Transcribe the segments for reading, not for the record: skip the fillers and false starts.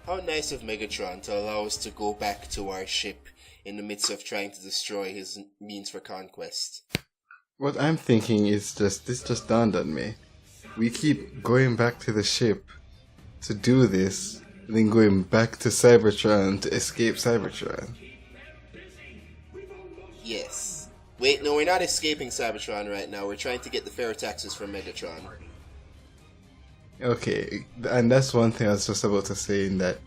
How nice of Megatron to allow us to go back to our ship in the midst of trying to destroy his means for conquest. What I'm thinking is this just dawned on me. We keep going back to the ship to do this, and then going back to Cybertron to escape Cybertron. Yes. Wait, no, we're not escaping Cybertron right now. We're trying to get the Ferrotaxis from Megatron. Okay, and that's one thing I was just about to say, in that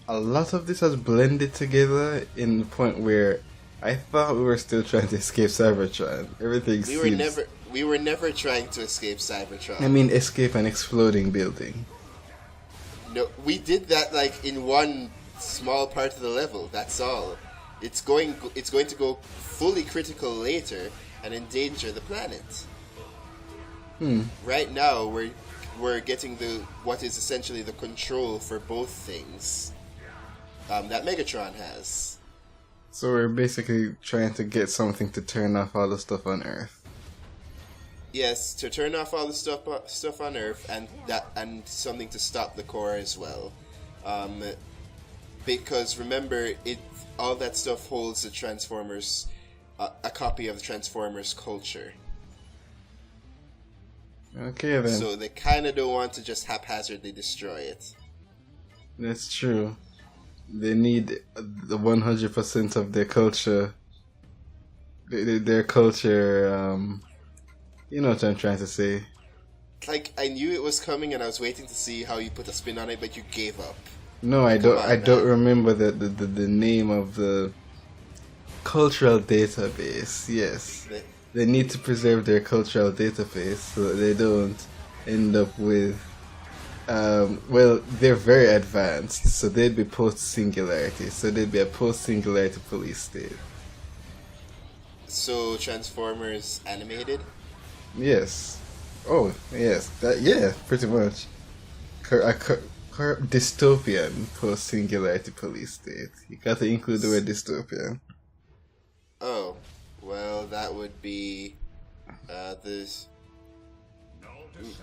a lot of this has blended together in the point where I thought we were still trying to escape Cybertron. Everything We were never trying to escape Cybertron. I mean, escape an exploding building. No, we did that like in one small part of the level. That's all. It's going to go fully critical later and endanger the planet. Right now, we're getting what is essentially the control for both things that Megatron has. So we're basically trying to get something to turn off all the stuff on Earth. Yes, to turn off all the stuff on Earth, and something to stop the core as well. Because remember, all that stuff holds the Transformers, a copy of the Transformers culture. Okay then. So they kind of don't want to just haphazardly destroy it. That's true. They need the 100% of their culture. Their culture. You know what I'm trying to say. Like, I knew it was coming, and I was waiting to see how you put a spin on it, but you gave up. No, I don't remember the name of the cultural database. Yes, they need to preserve their cultural database so that they don't end up with. Well, they're very advanced, so they'd be post-singularity. So they'd be a post-singularity police state. So Transformers animated. Yes. Oh, yes. Pretty much. Dystopian post-singularity police state. You gotta include the word dystopian. Oh, well, that would be this.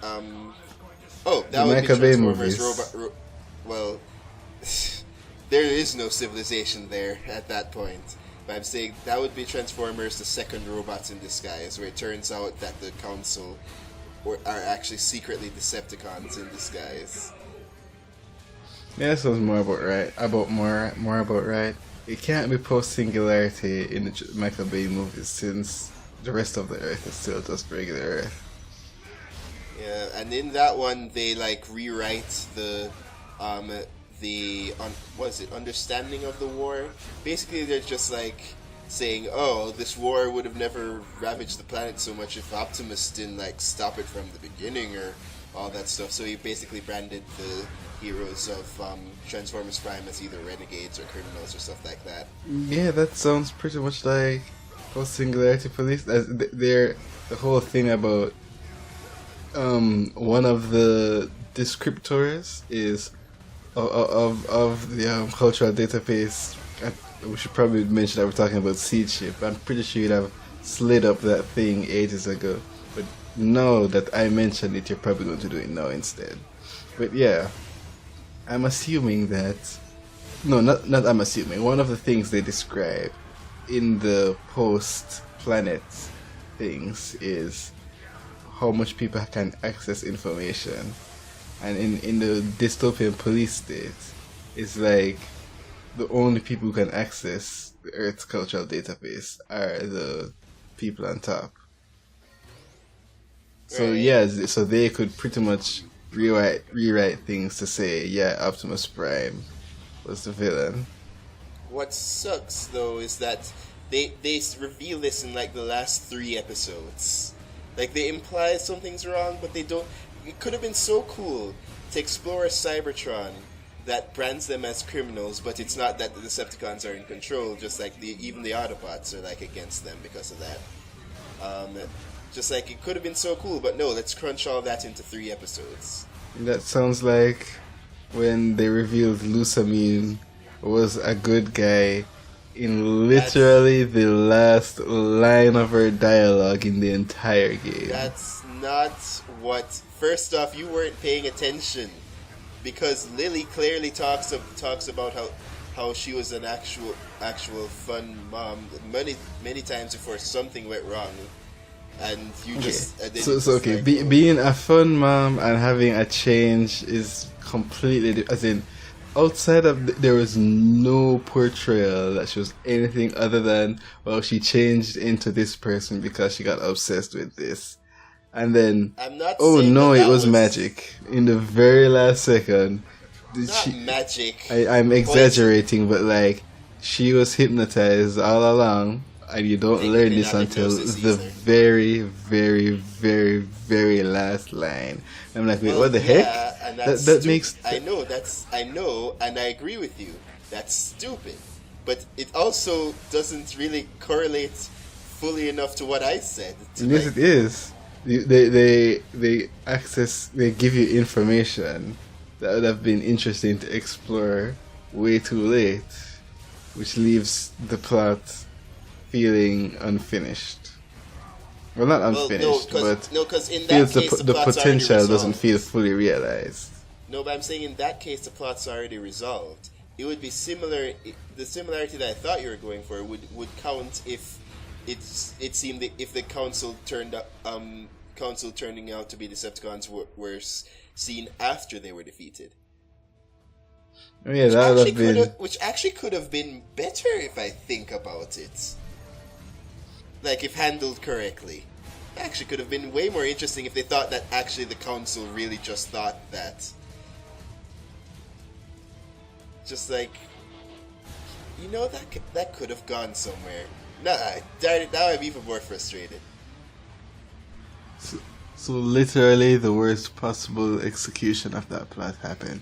That would be Transformers robot. Well, there is no civilization there at that point. But I'm saying that would be Transformers, the second robots in disguise, where it turns out that the Council are actually secretly Decepticons in disguise. Yeah, that sounds more about right. More about right. It can't be post-singularity in the Michael Bay movies, since the rest of the Earth is still just regular Earth. Yeah, and in that one, they like rewrite the understanding of the war. Basically, they're just like saying, "Oh, this war would have never ravaged the planet so much if Optimus didn't like stop it from the beginning or all that stuff." So he basically branded the heroes of Transformers Prime as either renegades or criminals or stuff like that. Yeah, that sounds pretty much like post-singularity police. The whole thing about one of the descriptors is of the cultural database. We should probably mention that we're talking about Seed Ship. I'm pretty sure you'd have slid up that thing ages ago, but now that I mentioned it, you're probably going to do it now instead. But yeah, I'm assuming that not I'm assuming, one of the things they describe in the post-planet things is how much people can access information. And in the dystopian police state, it's like the only people who can access the Earth's cultural database are the people on top. So yeah, so they could pretty much rewrite things to say, yeah, Optimus Prime was the villain. What sucks though is that they reveal this in like the last 3 episodes. Like they imply something's wrong, but they don't. It could have been so cool to explore a Cybertron that brands them as criminals, but it's not that the Decepticons are in control. Just like even the Autobots are like against them because of that. Just like it could have been so cool, but no. Let's crunch all that into 3 episodes. That sounds like when they revealed Lusamine was a good guy in literally the last line of her dialogue in the entire game. That's not what... First off, you weren't paying attention. because Lily clearly talks about how she was an actual fun mom many times before something went wrong, and you just being a fun mom and having a change is completely as in outside of there was no portrayal that she was anything other than, well, she changed into this person because she got obsessed with this, and then it was magic in the very last second. Magic. I'm exaggerating, but like she was hypnotized all along, and you don't learn this until the very, very, very, very last line. I'm like, wait, what the heck? And that makes. I know, and I agree with you. That's stupid, but it also doesn't really correlate fully enough to what I said. Yes, it is. They give you information that would have been interesting to explore way too late, which leaves the plot feeling unfinished. Well, not unfinished, but in that case, the potential doesn't feel fully realized. No, but I'm saying in that case, the plot's already resolved. It would be similar. The similarity that I thought you were going for would count if it seemed that if the council turning out to be Decepticons were seen after they were defeated. Oh, yeah, that would have been... Which actually could have been better if I think about it. Like, if handled correctly. It actually could have been way more interesting if they thought that actually the council really just thought that. Just like, that could have gone somewhere. Nah, darn it, now I'm even more frustrated. So literally the worst possible execution of that plot happened.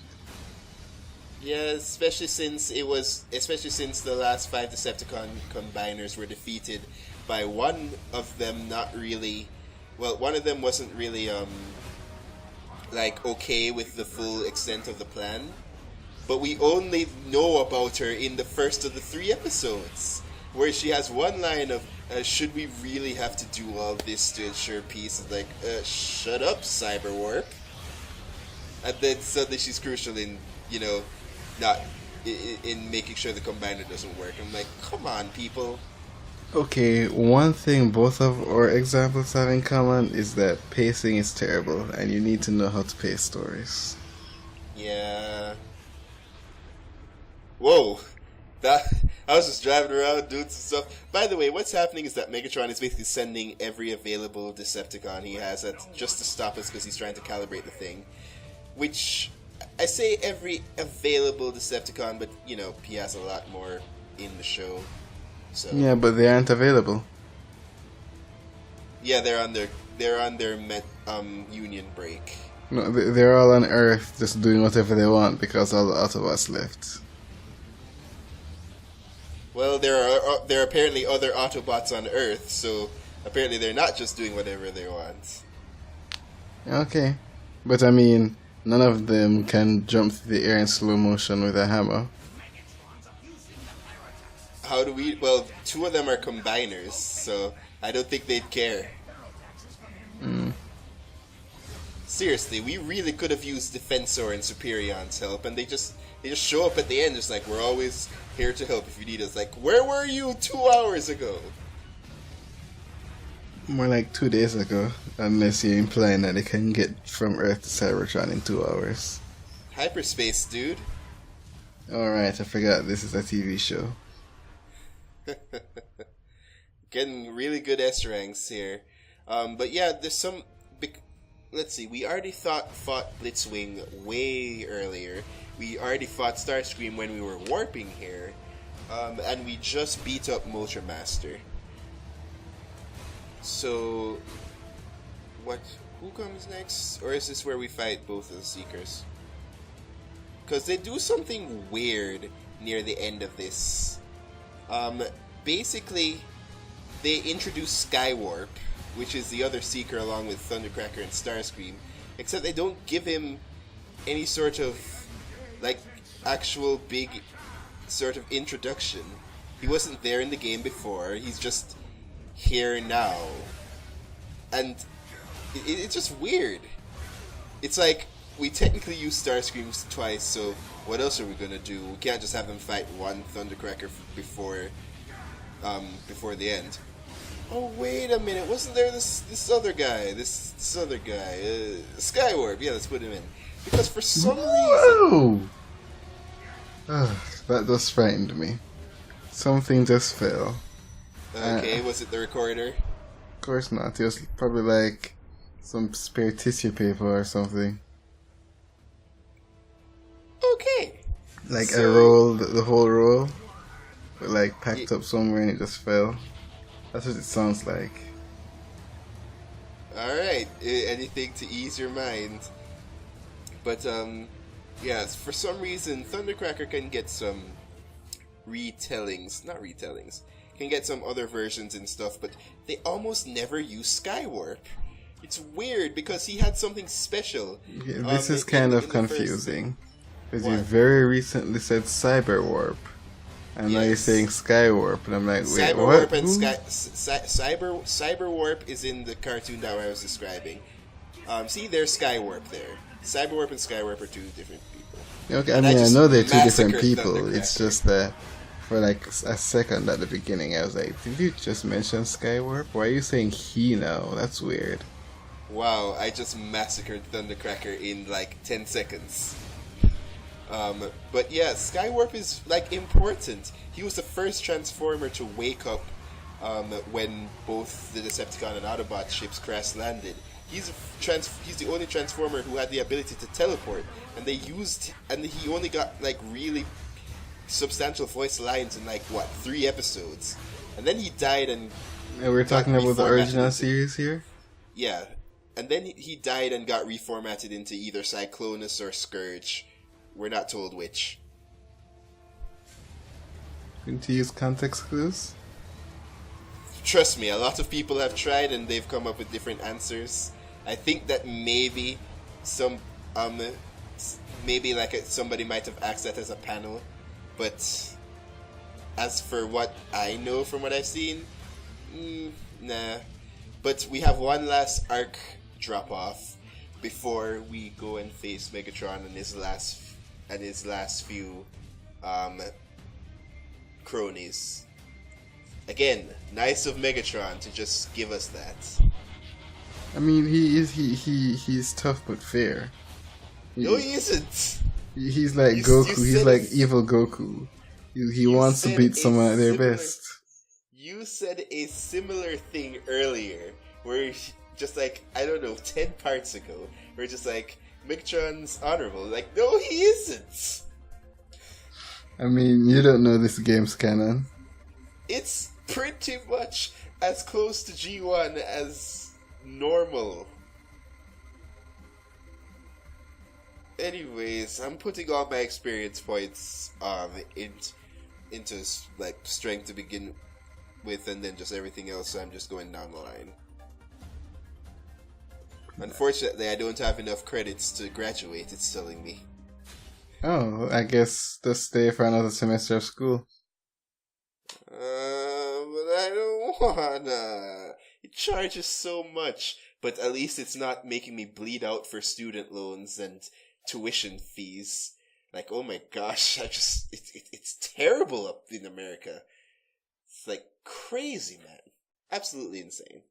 Yeah, especially since the last 5 Decepticon combiners were defeated by one of them one of them wasn't really okay with the full extent of the plan. But we only know about her in the first of the 3 episodes, where she has one line of, should we really have to do all this to ensure peace? It's like, shut up, Cyberwarp. And then suddenly she's crucial in, not in making sure the combiner doesn't work. I'm like, come on, people. Okay, one thing both of our examples have in common is that pacing is terrible, and you need to know how to pace stories. Yeah. Whoa. I was just driving around doing some stuff. By the way, what's happening is that Megatron is basically sending every available Decepticon he has just to stop us because he's trying to calibrate the thing. Which, I say every available Decepticon, but, he has a lot more in the show. So. Yeah, but they aren't available. Yeah, they're on their union break. No, they're all on Earth just doing whatever they want because all the Autobots left. Well, there are apparently other Autobots on Earth, so apparently they're not just doing whatever they want. Okay. But I mean, none of them can jump through the air in slow motion with a hammer. How do we... Well, 2 of them are combiners, so I don't think they'd care. Seriously, we really could have used Defensor and Superion's help, and they just show up at the end, just like, we're always here to help if you need us. Like, where were you 2 hours ago? More like 2 days ago, unless you're implying that they can get from Earth to Cybertron in 2 hours. Hyperspace, dude. Alright, I forgot this is a TV show. Getting really good S ranks here. But yeah, there's some... Let's see, we already fought Blitzwing way earlier. We already fought Starscream when we were warping here. And we just beat up Motormaster. So... Who comes next? Or is this where we fight both of the Seekers? Because they do something weird near the end of this. Basically, they introduce Skywarp, which is the other Seeker along with Thundercracker and Starscream, except they don't give him any sort of, actual big sort of introduction. He wasn't there in the game before, he's just here now. And it's just weird. It's like, we technically used Starscreams twice, so what else are we gonna do? We can't just have them fight one Thundercracker before the end. Oh, wait a minute, wasn't there this other guy, this other guy, Skywarp, yeah, let's put him in. Because for some reason... That just frightened me. Something just fell. Okay, was it the recorder? Of course not, it was probably like some spare tissue paper or something. Okay. Like I rolled the whole roll, but like packed up somewhere and it just fell. That's what it sounds like. Alright, anything to ease your mind. But, yeah, for some reason, Thundercracker can get some can get some other versions and stuff, but they almost never use Skywarp. It's weird, because he had something special. Yeah, this is kind of confusing. Because you What? very recently said Cyberwarp. And now you're saying Skywarp, and I'm like, wait, Cyberwarp what? and Cyberwarp is in the cartoon that I was describing. See, there's Skywarp there. Cyberwarp and Skywarp are two different people. Okay, I And mean, I just know they're two different massacred people. Thundercracker. It's just that for like a second at the beginning, I was like, did you just mention Skywarp? Why are you saying he now? That's weird. Wow, I just massacred Thundercracker in like 10 seconds. But yeah, Skywarp is like important. He was the first Transformer to wake up when both the Decepticon and Autobot ships crash landed. He's the only Transformer who had the ability to teleport, and he only got like really substantial voice lines in like 3 episodes, and then he died and. And we're talking about the original series here. Yeah, and then he died and got reformatted into either Cyclonus or Scourge. We're not told which. Going to use context clues? Trust me, a lot of people have tried and they've come up with different answers. I think that maybe somebody might have asked that as a panel, but as for what I know from what I've seen, nah. But we have one last arc drop off before we go and face Megatron and his last few cronies. Again, nice of Megatron to just give us that. I mean, he's tough but fair. No, he isn't. He's like Goku. He's like evil Goku. He wants to beat someone at their best. You said a similar thing earlier, where just like, I don't know, 10 parts ago, where just like, Megatron's honorable. Like, no, he isn't. I mean, you don't know this game's canon. It's pretty much as close to G1 as normal. Anyways, I'm putting all my experience points into like strength to begin with, and then just everything else. So I'm just going down the line. Unfortunately, I don't have enough credits to graduate. It's telling me. Oh, I guess just stay for another semester of school. But I don't wanna. It charges so much, but at least it's not making me bleed out for student loans and tuition fees. Like, oh my gosh, it's terrible up in America. It's like crazy, man. Absolutely insane.